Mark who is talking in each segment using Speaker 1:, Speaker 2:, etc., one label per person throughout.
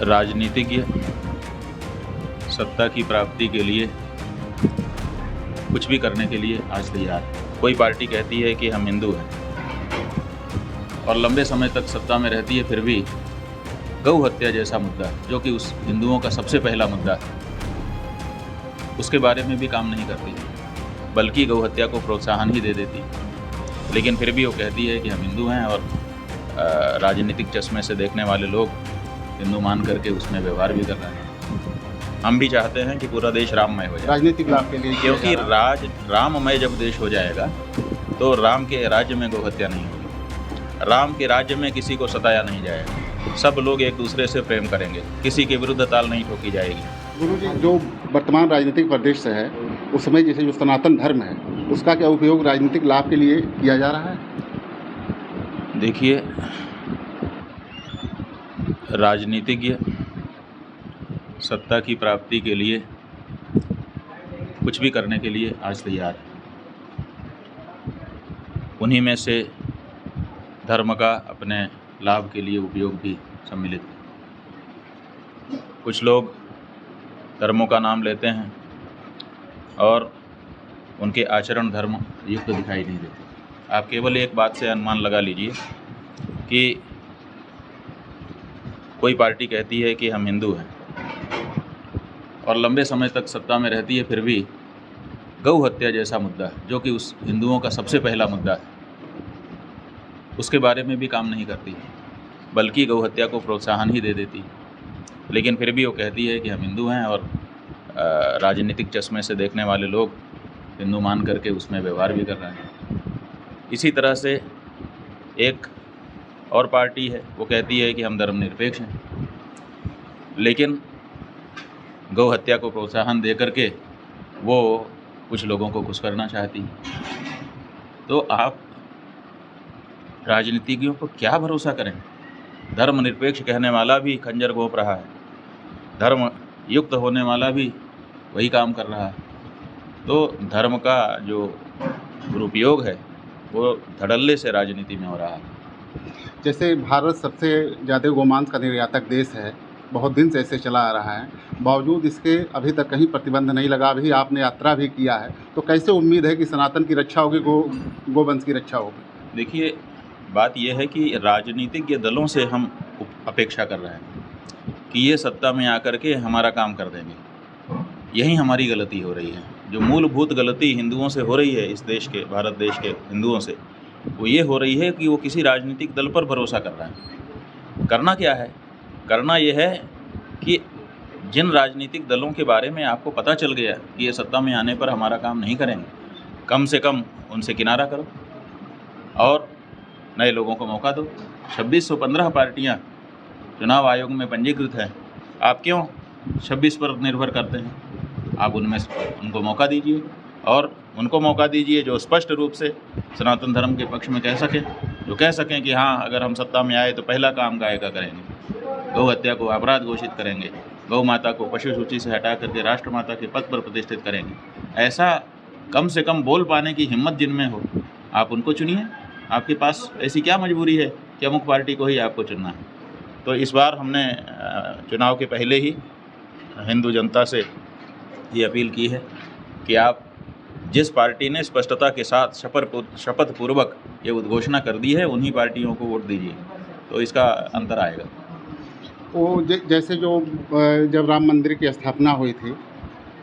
Speaker 1: राजनीतिज्ञ सत्ता की प्राप्ति के लिए कुछ भी करने के लिए आज तैयार है। कोई पार्टी कहती है कि हम हिंदू हैं और लंबे समय तक सत्ता में रहती है, फिर भी गौ हत्या जैसा मुद्दा जो कि उस हिंदुओं का सबसे पहला मुद्दा है, उसके बारे में भी काम नहीं करती, बल्कि गौ हत्या को प्रोत्साहन ही दे देती। लेकिन फिर भी वो कहती है कि हम हिंदू हैं और राजनीतिक चश्मे से देखने वाले लोग हिंदू मान करके उसमें व्यवहार भी कर रहे हैं। हम भी चाहते हैं कि पूरा देश राममय हो जाए,
Speaker 2: राजनीतिक लाभ के लिए,
Speaker 1: क्योंकि राममय जब देश हो जाएगा तो राम के राज्य में गौ हत्या नहीं होगी, राम के राज्य में किसी को सताया नहीं जाएगा, सब लोग एक दूसरे से प्रेम करेंगे, किसी के विरुद्ध ताल नहीं ठोकी जाएगी।
Speaker 2: गुरुजी, जो वर्तमान राजनीतिक परिदृश्य है उसमें जैसे जो सनातन धर्म है उसका क्या उपयोग राजनीतिक लाभ के लिए किया जा रहा है?
Speaker 1: देखिए, राजनीतिज्ञ सत्ता की प्राप्ति के लिए कुछ भी करने के लिए आज तैयार है। उन्हीं में से धर्म का अपने लाभ के लिए उपयोग भी सम्मिलित है। कुछ लोग धर्मों का नाम लेते हैं और उनके आचरण धर्म युक्त दिखाई नहीं देते। आप केवल एक बात से अनुमान लगा लीजिए कि कोई पार्टी कहती है कि हम हिंदू हैं और लंबे समय तक सत्ता में रहती है, फिर भी गौ हत्या जैसा मुद्दा जो कि उस हिंदुओं का सबसे पहला मुद्दा है, उसके बारे में भी काम नहीं करती, बल्कि गौ हत्या को प्रोत्साहन ही दे देती। लेकिन फिर भी वो कहती है कि हम हिंदू हैं और राजनीतिक चश्मे से देखने वाले लोग हिंदू मान करके उसमें व्यवहार भी कर रहे हैं। इसी तरह से एक और पार्टी है, वो कहती है कि हम धर्मनिरपेक्ष हैं, लेकिन गौ हत्या को प्रोत्साहन दे करके वो कुछ लोगों को खुश करना चाहती है। तो आप राजनीतिज्ञों को क्या भरोसा करें? धर्मनिरपेक्ष कहने वाला भी खंजर घोंप रहा है, धर्म युक्त होने वाला भी वही काम कर रहा है। तो धर्म का जो दुरुपयोग है वो धड़ल्ले से राजनीति में हो रहा है।
Speaker 2: जैसे भारत सबसे ज़्यादा गोमांस का निर्यातक देश है, बहुत दिन से ऐसे चला आ रहा है, बावजूद इसके अभी तक कहीं प्रतिबंध नहीं लगा। अभी आपने यात्रा भी किया है, तो कैसे उम्मीद है कि सनातन की रक्षा होगी, गोवंश की रक्षा होगी?
Speaker 1: देखिए, बात यह है कि राजनीतिक दलों से हम अपेक्षा कर रहे हैं कि ये सत्ता में आकर के हमारा काम कर देंगे। यही हमारी गलती हो रही है। जो मूलभूत गलती हिंदुओं से हो रही है, इस देश के, भारत देश के हिंदुओं से, वो ये हो रही है कि वो किसी राजनीतिक दल पर भरोसा कर रहा है। करना क्या है? करना यह है कि जिन राजनीतिक दलों के बारे में आपको पता चल गया कि ये सत्ता में आने पर हमारा काम नहीं करेंगे, कम से कम उनसे किनारा करो और नए लोगों को मौका दो। 2615 पार्टियां चुनाव आयोग में पंजीकृत हैं, आप क्यों 26 पर निर्भर करते हैं? आप उनमें उनको मौका दीजिए, और उनको मौका दीजिए जो स्पष्ट रूप से सनातन धर्म के पक्ष में कह सकें, जो कह सकें कि हाँ, अगर हम सत्ता में आए तो पहला काम गाय का करेंगे, गौ हत्या को अपराध घोषित करेंगे, गौ माता को पशु सूची से हटा करके राष्ट्र माता के पद पर प्रतिष्ठित करेंगे। ऐसा कम से कम बोल पाने की हिम्मत जिनमें हो, आप उनको चुनिए। आपके पास ऐसी क्या मजबूरी है कि अमुक पार्टी को ही आपको चुनना है? तो इस बार हमने चुनाव के पहले ही हिंदू जनता से ये अपील की है कि आप जिस पार्टी ने स्पष्टता के साथ शपथ पूर्वक ये उद्घोषणा कर दी है, उन्हीं पार्टियों को वोट दीजिए, तो इसका अंतर आएगा।
Speaker 2: वो जैसे जो जब राम मंदिर की स्थापना हुई थी,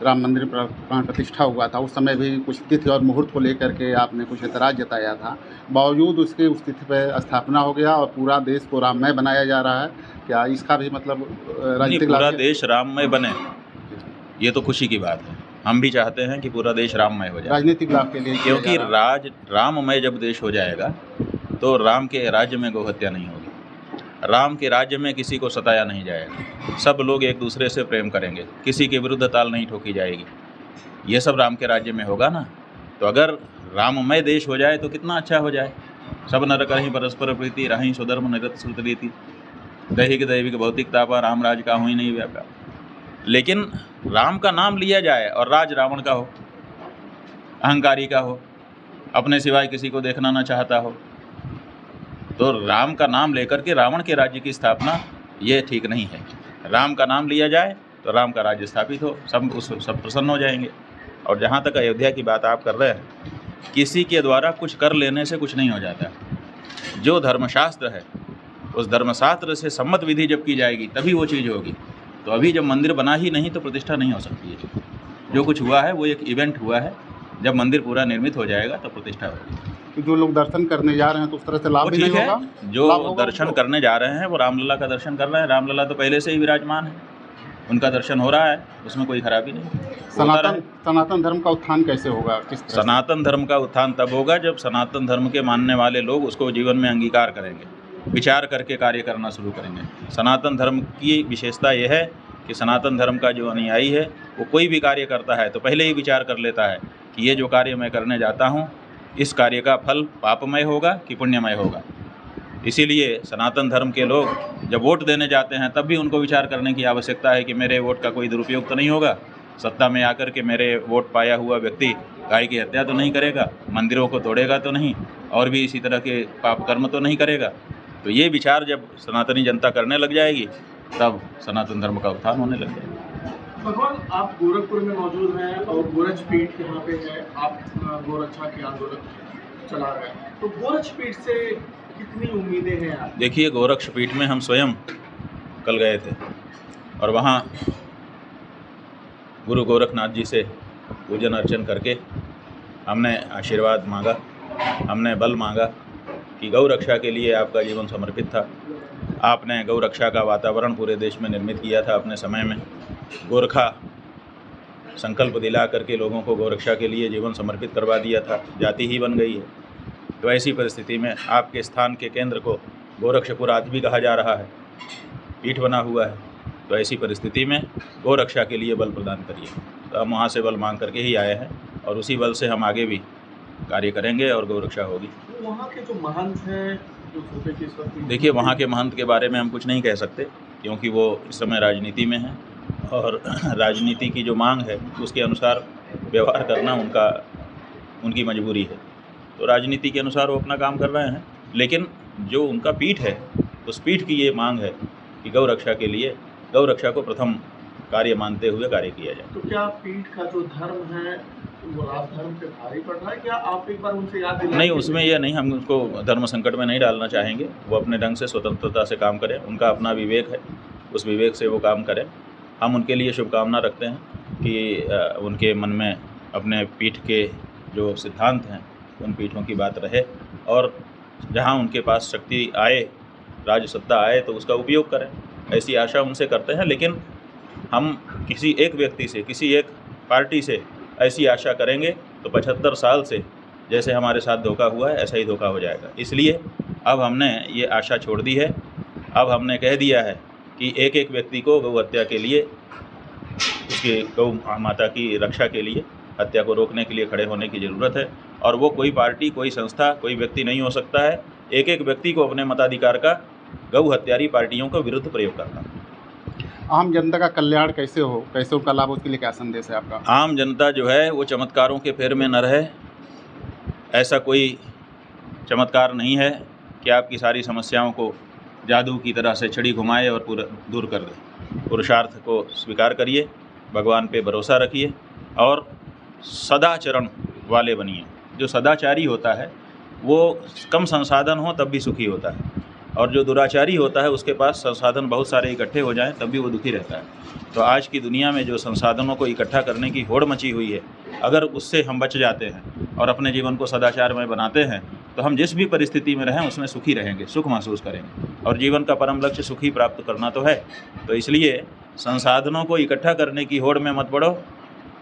Speaker 2: राम मंदिर प्राण प्रतिष्ठा हुआ था, उस समय भी कुछ तिथि और मुहूर्त को लेकर के आपने कुछ ऐतराज़ जताया था। बावजूद उसके उस तिथि पर स्थापना हो गया और पूरा देश को राममय बनाया जा रहा है। क्या इसका भी मतलब राजनीतिक
Speaker 1: पूरा देश राममय बने, ये तो खुशी की बात है। हम भी चाहते हैं कि पूरा देश राममय हो जाए,
Speaker 2: राजनीतिक लाभ के लिए,
Speaker 1: क्योंकि राममय जब देश हो जाएगा तो राम के राज्य में गौ हत्या नहीं होगी, राम के राज्य में किसी को सताया नहीं जाएगा, सब लोग एक दूसरे से प्रेम करेंगे, किसी के विरुद्ध ताल नहीं ठोकी जाएगी। ये सब राम के राज्य में होगा ना। तो अगर राममय देश हो जाए तो कितना अच्छा हो जाए। सब नर करहि परस्पर प्रीति, रहि स्वधर्म निरत सुत रीति, दैहिक दैविक भौतिक तापा, राम राज का हुई नहीं व्यापा। लेकिन राम का नाम लिया जाए और राज रावण का हो, अहंकारी का हो, अपने सिवाय किसी को देखना ना चाहता हो, तो राम का नाम लेकर के रावण के राज्य की स्थापना ये ठीक नहीं है। राम का नाम लिया जाए तो राम का राज्य स्थापित हो, सब प्रसन्न हो जाएंगे। और जहाँ तक अयोध्या की बात आप कर रहे हैं, किसी के द्वारा कुछ कर लेने से कुछ नहीं हो जाता। जो धर्मशास्त्र है उस धर्मशास्त्र से सम्मत विधि जब की जाएगी तभी वो चीज़ होगी। तो अभी जब मंदिर बना ही नहीं तो प्रतिष्ठा नहीं हो सकती है। जो कुछ हुआ है वो एक इवेंट हुआ है, जब मंदिर पूरा निर्मित हो जाएगा तो प्रतिष्ठा होगी।
Speaker 2: तो जो लोग दर्शन करने जा रहे हैं तो उस तरह से लाभ
Speaker 1: वो
Speaker 2: भी नहीं
Speaker 1: ठीक है,
Speaker 2: होगा।
Speaker 1: जो
Speaker 2: लाभ होगा
Speaker 1: दर्शन
Speaker 2: उनको।
Speaker 1: करने जा रहे हैं वो रामलला का दर्शन कर रहे हैं। रामलला तो पहले से ही विराजमान है, उनका दर्शन हो रहा है, उसमें कोई खराबी नहीं। होता रहे।
Speaker 2: सनातन धर्म का उत्थान कैसे होगा, किस तरह से?
Speaker 1: सनातन धर्म का उत्थान तब होगा जब सनातन धर्म के मानने वाले लोग उसको जीवन में अंगीकार करेंगे, विचार करके कार्य करना शुरू करेंगे। सनातन धर्म की विशेषता यह है कि सनातन धर्म का जो अनुयायी है वो कोई भी कार्य करता है तो पहले ही विचार कर लेता है कि ये जो कार्य मैं करने जाता हूँ इस कार्य का फल पापमय होगा कि पुण्यमय होगा। इसीलिए सनातन धर्म के लोग जब वोट देने जाते हैं तब भी उनको विचार करने की आवश्यकता है कि मेरे वोट का कोई दुरुपयोग तो नहीं होगा, सत्ता में आकर के मेरे वोट पाया हुआ व्यक्ति गाय की हत्या तो नहीं करेगा, मंदिरों को तोड़ेगा तो नहीं, और भी इसी तरह के पाप कर्म तो नहीं करेगा। तो ये विचार जब सनातनी जनता करने लग जाएगी तब सनातन धर्म का उत्थान होने लग जाएगा।
Speaker 3: भगवान, आप गोरखपुर में मौजूद हैं और गोरक्ष पीठ यहाँ पे है, आप गोरक्षा के आंदोलन चला रहे हैं, तो गोरक्ष पीठ से कितनी उम्मीदें हैं आप?
Speaker 1: देखिए, गोरक्ष पीठ में हम स्वयं कल गए थे और वहाँ गुरु गोरखनाथ जी से पूजन अर्चन करके हमने आशीर्वाद मांगा, हमने बल मांगा कि गौ रक्षा के लिए आपका जीवन समर्पित था। आपने गौ रक्षा का वातावरण पूरे देश में निर्मित किया था अपने समय में। गोरखा संकल्प दिला करके लोगों को गौ रक्षा के लिए जीवन समर्पित करवा दिया था, जाति ही बन गई है। तो ऐसी परिस्थिति में आपके स्थान के केंद्र को गोरक्षपुर आज भी कहा जा रहा है, पीठ बना हुआ है। तो ऐसी परिस्थिति में गौ रक्षा के लिए बल प्रदान करिए। तो हम वहाँ से बल मांग करके ही आए हैं और उसी बल से हम आगे भी कार्य करेंगे और गौ रक्षा होगी।
Speaker 3: वहाँ के जो महंत हैं, जो सूपेश्वर की,
Speaker 1: देखिए, वहाँ के महंत के बारे में हम कुछ नहीं कह सकते क्योंकि वो इस समय राजनीति में हैं और राजनीति की जो मांग है उसके अनुसार व्यवहार करना उनकी मजबूरी है। तो राजनीति के अनुसार वो अपना काम कर रहे हैं, लेकिन जो उनका पीठ है उस पीठ की ये मांग है कि गौ रक्षा के लिए गौ रक्षा को प्रथम कार्य मानते हुए कार्य किया जाए।
Speaker 3: तो क्या पीठ का जो धर्म है वो राजधर्म पे भारी पड़ रहा है? क्या आप एक बार उनसे याद दिलाएं?
Speaker 1: नहीं, उसमें यह नहीं, हम उसको धर्म संकट में नहीं डालना चाहेंगे। वो अपने ढंग से स्वतंत्रता से काम करें, उनका अपना विवेक है, उस विवेक से वो काम करें। हम उनके लिए शुभकामना रखते हैं कि उनके मन में अपने पीठ के जो सिद्धांत हैं उन पीठों की बात रहे और जहाँ उनके पास शक्ति आए, राज सत्ता आए तो उसका उपयोग करें, ऐसी आशा उनसे करते हैं। लेकिन हम किसी एक व्यक्ति से, किसी एक पार्टी से ऐसी आशा करेंगे तो 75 साल से जैसे हमारे साथ धोखा हुआ है ऐसा ही धोखा हो जाएगा। इसलिए अब हमने ये आशा छोड़ दी है। अब हमने कह दिया है कि एक एक व्यक्ति को गौ हत्या के लिए, उसके गौ माता की रक्षा के लिए, हत्या को रोकने के लिए खड़े होने की ज़रूरत है। और वो कोई पार्टी, कोई संस्था, कोई व्यक्ति नहीं हो सकता है। एक एक व्यक्ति को अपने मताधिकार का गौ हत्यारी पार्टियों के विरुद्ध प्रयोग करना।
Speaker 2: आम जनता का कल्याण कैसे हो, कैसे उनका लाभ, उसके लिए क्या संदेश है आपका?
Speaker 1: आम जनता जो है वो चमत्कारों के फेर में न रहे। ऐसा कोई चमत्कार नहीं है कि आपकी सारी समस्याओं को जादू की तरह से छड़ी घुमाए और पूरा दूर कर दे। पुरुषार्थ को स्वीकार करिए, भगवान पे भरोसा रखिए और सदाचरण वाले बनिए। जो सदाचारी होता है वो कम संसाधन हो तब भी सुखी होता है, और जो दुराचारी होता है उसके पास संसाधन बहुत सारे इकट्ठे हो जाएं तब भी वो दुखी रहता है। तो आज की दुनिया में जो संसाधनों को इकट्ठा करने की होड़ मची हुई है, अगर उससे हम बच जाते हैं और अपने जीवन को सदाचारमय बनाते हैं तो हम जिस भी परिस्थिति में रहें उसमें सुखी रहेंगे, सुख महसूस करेंगे। और जीवन का परम लक्ष्य सुखी प्राप्त करना तो है। तो इसलिए संसाधनों को इकट्ठा करने की होड़ में मत पड़ो,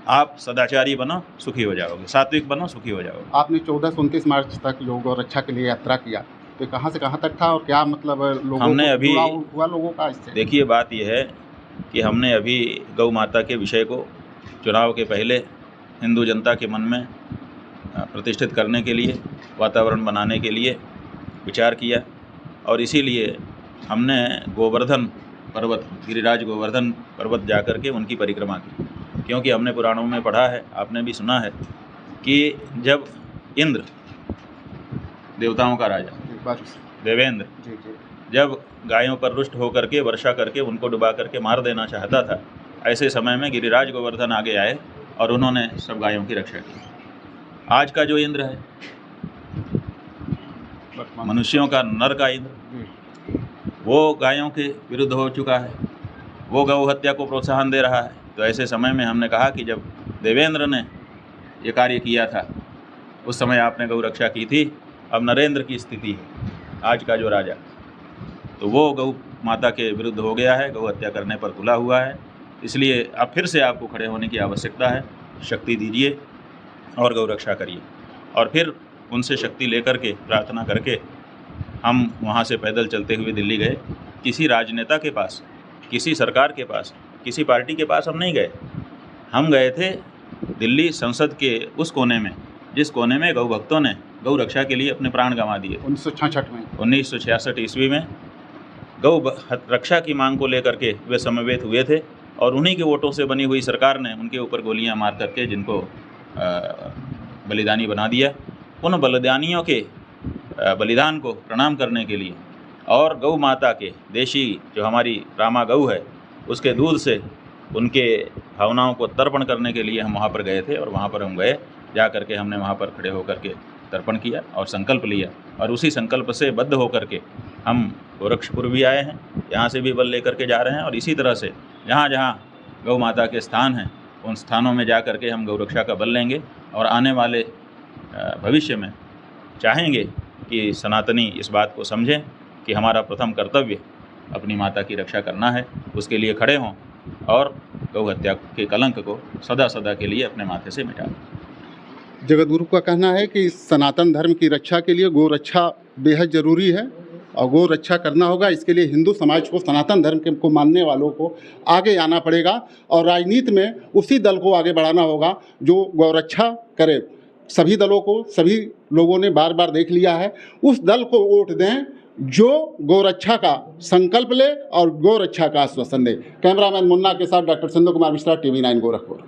Speaker 1: आप सदाचारी बनो, सुखी हो जाओगे, सात्विक बनो, सुखी हो जाओगे।
Speaker 2: आपने 14 से 29 मार्च तक जो गौ रक्षा के लिए यात्रा किया, तो कहाँ से कहाँ तक था और क्या मतलब लोगों
Speaker 1: हमने
Speaker 2: को
Speaker 1: अभी
Speaker 2: जुड़ाव हुआ लोगों का इससे?
Speaker 1: देखिए, बात यह है कि हमने अभी गौ माता के विषय को चुनाव के पहले हिंदू जनता के मन में प्रतिष्ठित करने के लिए, वातावरण बनाने के लिए विचार किया और इसीलिए हमने गोवर्धन पर्वत, गिरिराज गोवर्धन पर्वत जाकर के उनकी परिक्रमा की। क्योंकि हमने पुराणों में पढ़ा है, आपने भी सुना है कि जब इंद्र, देवताओं का राजा,
Speaker 2: एक बार
Speaker 1: देवेंद्र,
Speaker 2: जी जी
Speaker 1: जब गायों पर रुष्ट होकर के वर्षा करके उनको डुबा करके मार देना चाहता था, ऐसे समय में गिरिराज गोवर्धन आगे आए और उन्होंने सब गायों की रक्षा की। आज का जो इंद्र है, मनुष्यों का नर का इंद्र, वो गायों के विरुद्ध हो चुका है, वो गौ हत्या को प्रोत्साहन दे रहा है। तो ऐसे समय में हमने कहा कि जब देवेंद्र ने ये कार्य किया था उस समय आपने गौ रक्षा की थी, अब नरेंद्र की स्थिति है आज का जो राजा, तो वो गौ माता के विरुद्ध हो गया है, गौ हत्या करने पर तुला हुआ है। इसलिए अब फिर से आपको खड़े होने की आवश्यकता है, शक्ति दीजिए और गौ रक्षा करिए। और फिर उनसे शक्ति लेकर के प्रार्थना करके हम वहाँ से पैदल चलते हुए दिल्ली गए। किसी राजनेता के पास, किसी सरकार के पास, किसी पार्टी के पास हम नहीं गए। हम गए थे दिल्ली संसद के उस कोने में जिस कोने में गौ भक्तों ने गौ रक्षा के लिए अपने प्राण गंवा दिए। 1966 ईस्वी में गौ रक्षा की मांग को लेकर के वे समवेत हुए थे और उन्हीं के वोटों से बनी हुई सरकार ने उनके ऊपर गोलियां मार करके जिनको बलिदानी बना दिया। उन बलिदानियों के बलिदान को प्रणाम करने के लिए और गौ माता के देशी जो हमारी रामा गौ है उसके दूध से उनके भावनाओं को तर्पण करने के लिए हम वहाँ पर गए थे। और वहाँ पर हम गए, जा करके हमने वहाँ पर खड़े होकर के तर्पण किया और संकल्प लिया। और उसी संकल्प से बद्ध होकर के हम गोरक्षपुर भी आए हैं, यहाँ से भी बल लेकर के जा रहे हैं। और इसी तरह से जहाँ जहाँ गौ माता के स्थान हैं उन स्थानों में जा करके हम गौ रक्षा का बल लेंगे और आने वाले भविष्य में चाहेंगे कि सनातनी इस बात को समझें कि हमारा प्रथम कर्तव्य अपनी माता की रक्षा करना है, उसके लिए खड़े हों और गौ हत्या के कलंक को सदा सदा के लिए अपने माथे से मिटा दें।
Speaker 2: जगतगुरु का कहना है कि सनातन धर्म की रक्षा के लिए गौ रक्षा बेहद ज़रूरी है और गौ रक्षा करना होगा। इसके लिए हिंदू समाज को, सनातन धर्म के को मानने वालों को आगे आना पड़ेगा और राजनीति में उसी दल को आगे बढ़ाना होगा जो गौ रक्षा करे। सभी दलों को, सभी लोगों ने बार बार देख लिया है, उस दल को वोट दें जो गौ रक्षा का संकल्प ले और गौ रक्षा का आश्वासन दे। कैमरामैन मुन्ना के साथ डॉक्टर सिंधु कुमार मिश्रा, TV9 गोरखपुर।